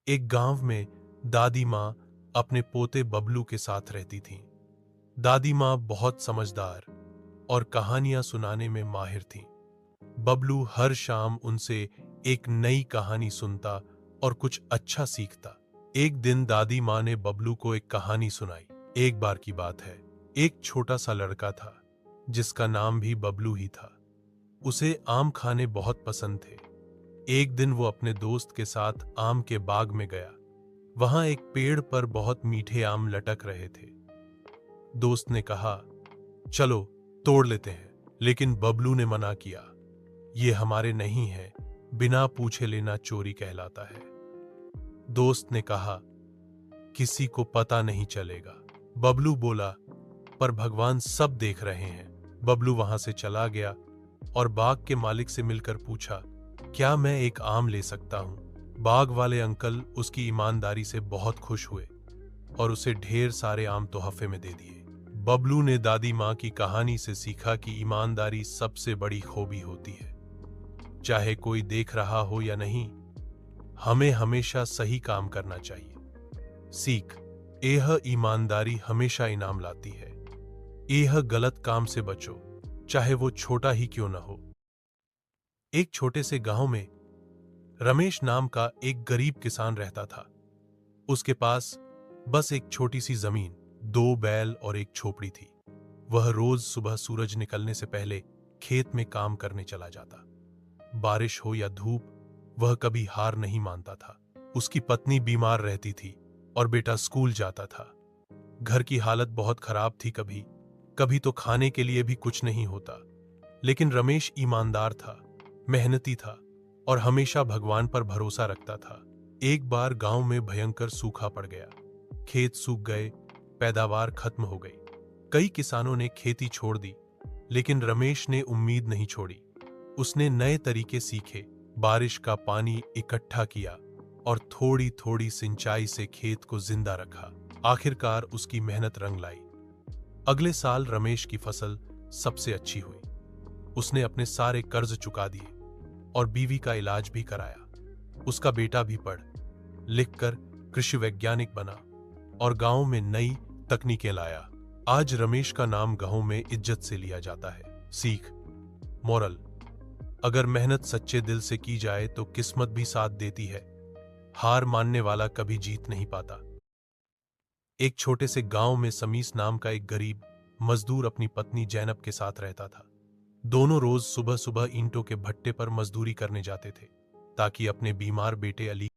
एक गांव में दादी माँ अपने पोते बबलू के साथ रहती थीं। दादी माँ बहुत समझदार और कहानियां सुनाने में माहिर थीं। बबलू हर शाम उनसे एक नई कहानी सुनता और कुछ अच्छा सीखता। एक दिन दादी माँ ने बबलू को एक कहानी सुनाई। एक बार की बात है, एक छोटा सा लड़का था जिसका नाम भी बबलू ही था। उसे आम खाने बहुत पसंद थे। एक दिन वो अपने दोस्त के साथ आम के बाग में गया। वहां एक पेड़ पर बहुत मीठे आम लटक रहे थे। दोस्त ने कहा, चलो तोड़ लेते हैं, लेकिन बबलू ने मना किया। ये हमारे नहीं है, बिना पूछे लेना चोरी कहलाता है। दोस्त ने कहा, किसी को पता नहीं चलेगा। बबलू बोला, पर भगवान सब देख रहे हैं। बबलू वहां से चला गया और बाग के मालिक से मिलकर पूछा, क्या मैं एक आम ले सकता हूं? बाग वाले अंकल उसकी ईमानदारी से बहुत खुश हुए और उसे ढेर सारे आम तोहफे में दे दिए। बबलू ने दादी माँ की कहानी से सीखा कि ईमानदारी सबसे बड़ी खूबी होती है। चाहे कोई देख रहा हो या नहीं, हमें हमेशा सही काम करना चाहिए। सीख, यह ईमानदारी हमेशा इनाम लाती है। यह गलत काम से बचो, चाहे वो छोटा ही क्यों न हो। एक छोटे से गांव में रमेश नाम का एक गरीब किसान रहता था। उसके पास बस एक छोटी सी जमीन, 2 बैल और एक झोपड़ी थी। वह रोज सुबह सूरज निकलने से पहले खेत में काम करने चला जाता। बारिश हो या धूप, वह कभी हार नहीं मानता था। उसकी पत्नी बीमार रहती थी और बेटा स्कूल जाता था। घर की हालत बहुत खराब थी। कभी कभी तो खाने के लिए भी कुछ नहीं होता। लेकिन रमेश ईमानदार था, मेहनती था और हमेशा भगवान पर भरोसा रखता था। एक बार गांव में भयंकर सूखा पड़ गया। खेत सूख गए, पैदावार खत्म हो गई। कई किसानों ने खेती छोड़ दी, लेकिन रमेश ने उम्मीद नहीं छोड़ी। उसने नए तरीके सीखे, बारिश का पानी इकट्ठा किया और थोड़ी थोड़ी सिंचाई से खेत को जिंदा रखा। आखिरकार उसकी मेहनत रंग लाई। अगले साल रमेश की फसल सबसे अच्छी हुई। उसने अपने सारे कर्ज चुका दिए और बीवी का इलाज भी कराया। उसका बेटा भी पढ़ लिख कर कृषि वैज्ञानिक बना और गांव में नई तकनीकें लाया। आज रमेश का नाम गांव में इज्जत से लिया जाता है। सीख, मोरल, अगर मेहनत सच्चे दिल से की जाए तो किस्मत भी साथ देती है। हार मानने वाला कभी जीत नहीं पाता। एक छोटे से गांव में समीस नाम का एक गरीब मजदूर अपनी पत्नी जैनब के साथ रहता था। दोनों रोज सुबह सुबह ईंटों के भट्टे पर मजदूरी करने जाते थे ताकि अपने बीमार बेटे अली